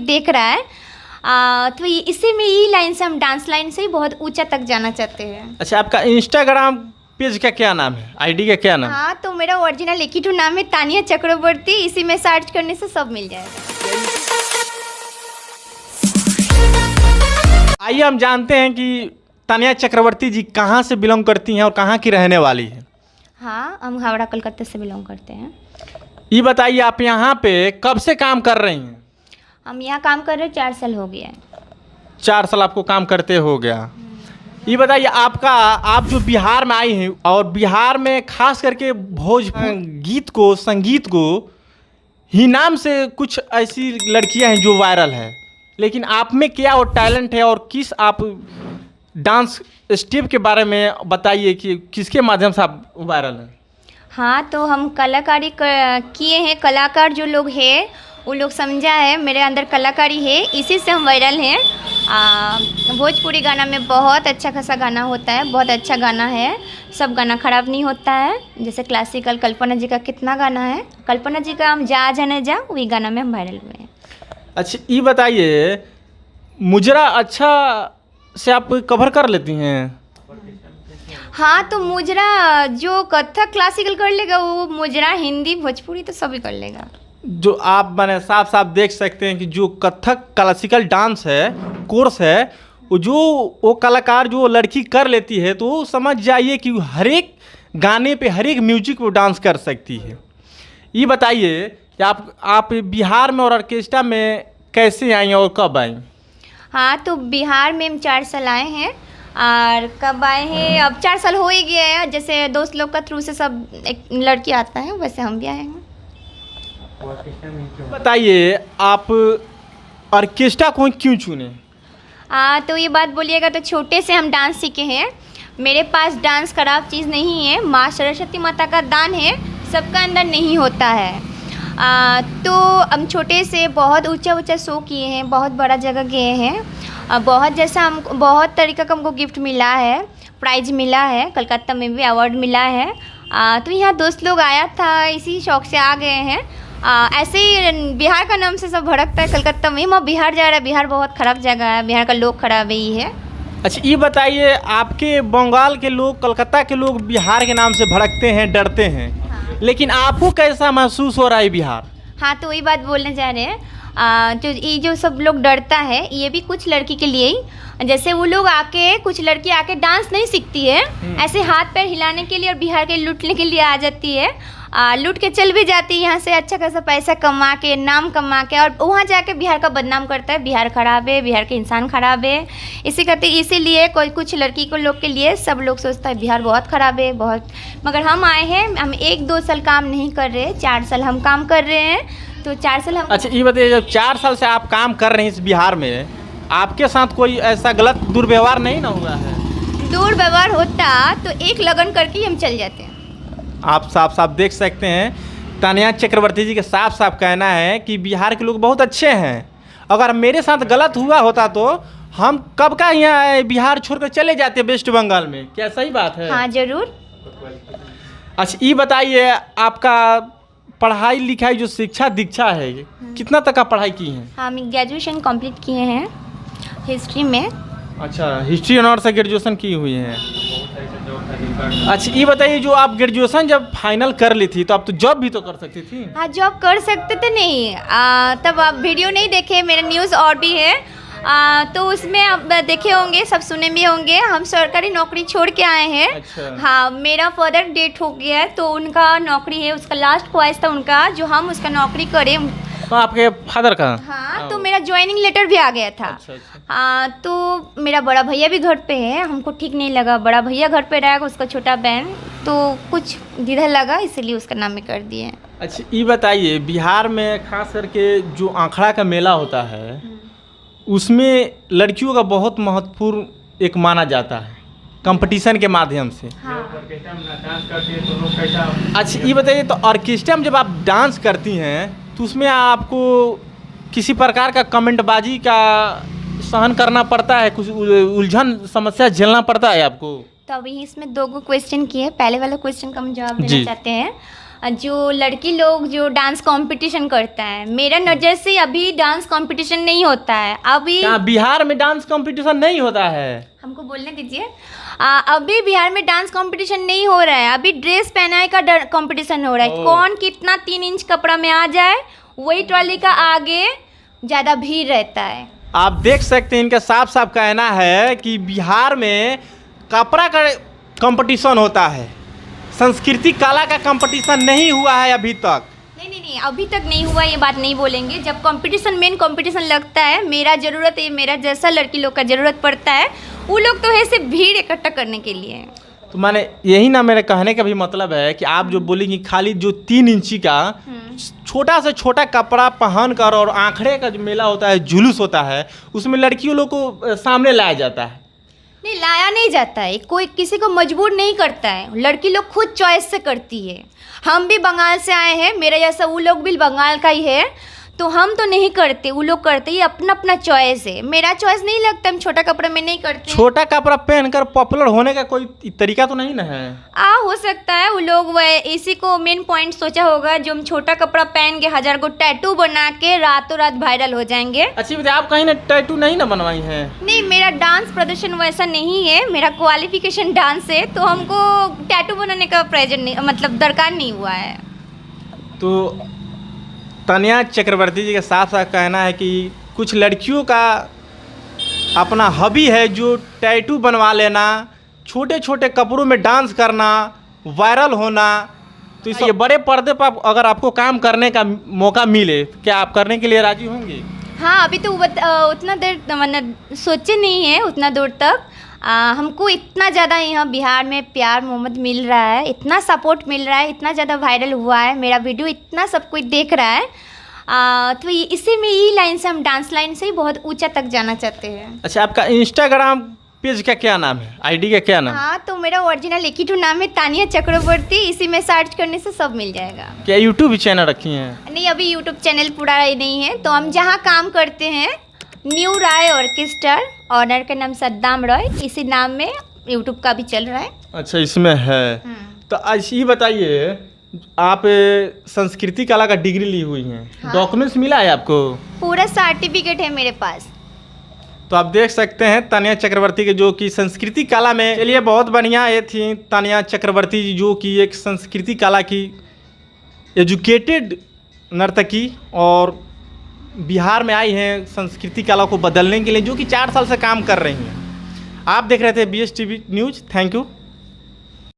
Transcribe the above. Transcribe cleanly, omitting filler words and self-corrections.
देख रहा है तो इसी में ये लाइन से हम डांस लाइन से ही बहुत ऊंचा तक जाना चाहते हैं। अच्छा, आपका इंस्टाग्राम पेज का क्या नाम है, आईडी का क्या नाम है? हाँ, तो मेरा ओरिजिनल एक ही तो नाम है, तानिया चक्रवर्ती। इसी में सर्च करने से सब मिल जाएगा। आइए हम जानते हैं कि तानिया चक्रवर्ती जी कहाँ से बिलोंग करती हैं और कहाँ की रहने वाली हैं। हाँ, हम हावड़ा कोलकाता से बिलोंग करते हैं। ये बताइए, आप यहाँ पे कब से काम कर रही हैं? हम यहाँ काम कर रहे 4 साल हो गया है। 4 साल आपको काम करते हो गया। ये बताइए, आप जो बिहार में आई हैं और बिहार में खास करके गीत को, संगीत को ही नाम से कुछ ऐसी लड़कियां हैं जो वायरल है, लेकिन आप में क्या और टैलेंट है और किस आप डांस स्टेप के बारे में बताइए कि किसके माध्यम से आप वायरल हैं? हाँ, तो हम कलाकारी किए हैं। कलाकार जो लोग हैं वो लोग समझा है मेरे अंदर कलाकारी है, इसी से हम वायरल हैं। भोजपुरी गाना में बहुत अच्छा खासा गाना होता है, बहुत अच्छा गाना है। सब गाना ख़राब नहीं होता है। जैसे क्लासिकल कल्पना जी का कितना गाना है, कल्पना जी का हम जा जाने जा, वही गाना में हम वायरल हुए हैं। अच्छा, ये बताइए, मुजरा अच्छा से आप कवर कर लेती हैं? हाँ, तो मुजरा जो कथक क्लासिकल कर लेगा वो मुजरा हिंदी भोजपुरी तो सभी कर लेगा। जो आप मैंने साफ साफ देख सकते हैं कि जो कथक क्लासिकल डांस है, कोर्स है, वो कलाकार जो लड़की कर लेती है तो समझ जाइए कि हर एक गाने पे, हर एक म्यूजिक पे डांस कर सकती है। ये बताइए कि आप बिहार में और ऑर्केस्ट्रा में कैसे आई और कब आई? हाँ, तो बिहार में हम 4 साल आए हैं। और कब आए हैं, अब 4 साल हो ही गया है। जैसे दोस्त लोग का थ्रू से सब एक लड़की आता है, वैसे हम भी आए हैं। बताइए, आप ऑर्केस्ट्रा को क्यों चुने? तो ये बात बोलिएगा तो छोटे से हम डांस सीखे हैं। मेरे पास डांस खराब चीज़ नहीं है, माँ सरस्वती माता का दान है, सबका अंदर नहीं होता है। तो हम छोटे से बहुत ऊंचा ऊंचा शो किए हैं, बहुत बड़ा जगह गए हैं। बहुत जैसा हमको बहुत तरीक़ा का हमको गिफ्ट मिला है, प्राइज़ मिला है, कलकत्ता में भी अवार्ड मिला है। तो यहाँ दोस्त लोग आया था, इसी शौक़ से आ गए हैं। ऐसे ही बिहार का नाम से सब भड़कता है कलकत्ता में, मैं बिहार जा रहा है। बिहार बहुत ख़राब जगह है, बिहार का लोग ख़राब ही है। अच्छा, ये बताइए, आपके बंगाल के लोग, कलकत्ता के लोग बिहार के नाम से भड़कते हैं, डरते हैं। हाँ। लेकिन आपको कैसा महसूस हो रहा है बिहार? हाँ, तो वही बात बोलने जा रहे हैं। जो सब लोग डरता है, ये भी कुछ लड़की के लिए ही। जैसे वो लोग आके, कुछ लड़की आके डांस नहीं सीखती है, ऐसे हाथ पैर हिलाने के लिए और बिहार के लूटने के लिए आ जाती है। लूट के चल भी जाती है यहाँ से, अच्छा खासा पैसा कमा के, नाम कमा के, और वहाँ जाके बिहार का बदनाम करता है। बिहार ख़राब है, बिहार के इंसान ख़राब है। इसीलिए कुछ लड़की को लोग के लिए सब लोग सोचता है बिहार बहुत ख़राब है, बहुत। मगर हम आए हैं, हम 1-2 साल काम नहीं कर रहे, 4 साल हम काम कर रहे हैं। तो 4 साल हम। अच्छा, ये बताइए, जब 4 साल से आप काम कर रहे हैं इस बिहार में, आपके साथ कोई ऐसा गलत दुर्व्यवहार नहीं ना हुआ है? दुर्व्यवहार होता तो एक लगन करके ही हम चल जाते हैं। आप साफ साफ देख सकते हैं, तानिया चक्रवर्ती जी का साफ साफ कहना है कि बिहार के लोग बहुत अच्छे हैं। अगर मेरे साथ गलत हुआ होता तो हम कब का यहाँ बिहार छोड़कर चले जाते वेस्ट बंगाल में। क्या सही बात है? हाँ, ज़रूर। अच्छा, ये बताइए, आपका पढ़ाई लिखाई जो शिक्षा दीक्षा है, कितना तक का पढ़ाई की है? हम ग्रेजुएशन कंप्लीट किए हैं हिस्ट्री में। अच्छा, हिस्ट्री ऑनर्स से ग्रेजुएशन की हुई है। अच्छा, ये बताइए, जो आप ग्रेजुएशन जब फाइनल कर ली थी तो आप तो जॉब भी तो कर सकती थी। हाँ, जॉब कर सकते थे। नहीं, तब आप वीडियो नहीं देखे, मेरा न्यूज़ और भी है। तो उसमें आप देखे होंगे, सब सुने भी होंगे। हम सरकारी नौकरी छोड़ के आए हैं। अच्छा। हाँ, मेरा फादर डेथ हो गया है, तो उनका नौकरी है, उसका लास्ट ख्वाहिश था उनका जो हम उसका नौकरी करें। तो आपके फादर का? हाँ, तो मेरा ज्वाइनिंग लेटर भी आ गया था। अच्छा। तो मेरा बड़ा भैया भी घर पे है, हमको ठीक नहीं लगा, बड़ा भैया घर पे रहेगा, उसका छोटा बहन, तो कुछ दिधर लगा, इसीलिए उसका नाम में कर दिए। अच्छा, ये बताइए, बिहार में खास करके जो आंखड़ा का मेला होता है, उसमें लड़कियों का बहुत महत्वपूर्ण एक माना जाता है, कंपटीशन के माध्यम से। हाँ। अच्छा, ये बताइए, तो ऑर्केस्ट्रा में जब आप डांस करती हैं तो उसमें आपको किसी प्रकार का कमेंटबाजी का सहन करना पड़ता है, कुछ उलझन समस्या झेलना पड़ता है आपको? तो अभी इसमें 2 क्वेश्चन किए। पहले वाला क्वेश्चन का हम जवाब देना चाहते हैं। जो लड़की लोग जो डांस कंपटीशन करता है, मेरा नज़र से अभी डांस कंपटीशन नहीं होता है। अभी क्या बिहार में डांस कंपटीशन नहीं होता है? हमको बोलने दीजिए। अभी बिहार में डांस कंपटीशन नहीं हो रहा है, अभी ड्रेस पहनाए का कंपटीशन हो रहा है। कौन कितना 3 इंच कपड़ा में आ जाए, वही ट्रॉली का आगे ज़्यादा भीड़ रहता है। आप देख सकते हैं, इनका साफ साफ कहना है कि बिहार में कपड़ा का कंपटीशन होता है, संस्कृति कला का कंपटीशन नहीं हुआ है अभी तक। नहीं, अभी तक नहीं हुआ, ये बात नहीं बोलेंगे। जब कंपटीशन मेन कंपटीशन लगता है, मेरा ज़रूरत है, मेरा जैसा लड़की लोग का ज़रूरत पड़ता है, वो लोग तो है सिर्फ भीड़ इकट्ठा करने के लिए। तो माने यही ना मेरे कहने का भी मतलब है कि आप जो बोलेंगी खाली जो 3 इंची का छोटा से छोटा कपड़ा पहन कर और आंखड़े का जो मेला होता है, जुलूस होता है, उसमें लड़कियों लोग को सामने लाया जाता है। नहीं, लाया नहीं जाता है, कोई किसी को मजबूर नहीं करता है, लड़की लोग खुद चॉइस से करती है। हम भी बंगाल से आए हैं, मेरे जैसा वो लोग भी बंगाल का ही है, तो हम तो नहीं करते, वो लोग करते, ये अपना अपना चॉइस है। मेरा चॉइस नहीं लगता, हम छोटा कपड़ा में नहीं करते। छोटा कपड़ा पहनकर पॉपुलर होने का कोई तरीका तो नहीं ना है? हो सकता है वो लोग वह इसी को मेन पॉइंट सोचा होगा, जो हम छोटा कपड़ा पहन के 1000 को टैटू बना के रातों रात वायरल हो जाएंगे। अच्छी बात है, आप कहीं ना टैटू नहीं ना बनवाई हैं? नहीं, मेरा डांस प्रदर्शन वैसा नहीं है, मेरा क्वालिफिकेशन डांस है, तो हमको टैटू बनाने का प्रेजेंट नहीं, मतलब दरकार नहीं हुआ है। तो तनिया चक्रवर्ती जी का साफ साफ कहना है कि कुछ लड़कियों का अपना हॉबी है जो टैटू बनवा लेना, छोटे छोटे कपड़ों में डांस करना, वायरल होना। तो इस ये बड़े पर्दे पर अगर आपको काम करने का मौका मिले, क्या आप करने के लिए राजी होंगे? हाँ, अभी तो उतना देर मतलब सोचे नहीं है उतना दूर तक। हमको इतना ज़्यादा यहाँ बिहार में प्यार मोहब्बत मिल रहा है, इतना सपोर्ट मिल रहा है, इतना ज़्यादा वायरल हुआ है मेरा वीडियो, इतना सब कोई देख रहा है। तो इसी में ये लाइन से हम डांस लाइन से ही बहुत ऊंचा तक जाना चाहते हैं। अच्छा, आपका इंस्टाग्राम पेज का क्या नाम है, आईडी का क्या नाम? हाँ, तो मेरा ओरिजिनल एक ही तो नाम है, तानिया चक्रवर्ती। इसी में सर्च करने से सब मिल जाएगा। क्या यूट्यूब चैनल रखी हैं? नहीं, अभी यूट्यूब चैनल पूरा नहीं है। तो हम जहाँ काम करते हैं, न्यू राय ऑर्केस्ट्रा, ऑनर का नाम सद्दाम रॉय, इसी नाम में यूट्यूब का भी चल रहा है। अच्छा, इसमें है। तो आज ये बताइए, आप संस्कृति कला का डिग्री ली हुई हैं, हाँ। डॉक्यूमेंट्स मिला है आपको? पूरा सर्टिफिकेट है मेरे पास। तो आप देख सकते हैं तानिया चक्रवर्ती के, जो कि संस्कृति कला में, चलिए बहुत बढ़िया ये थी तानिया चक्रवर्ती जी, जो कि एक संस्कृति कला की एजुकेटेड नर्तकी और बिहार में आई हैं संस्कृति कला को बदलने के लिए, जो कि 4 साल से काम कर रही हैं। आप देख रहे थे BSTV न्यूज़। Thank you.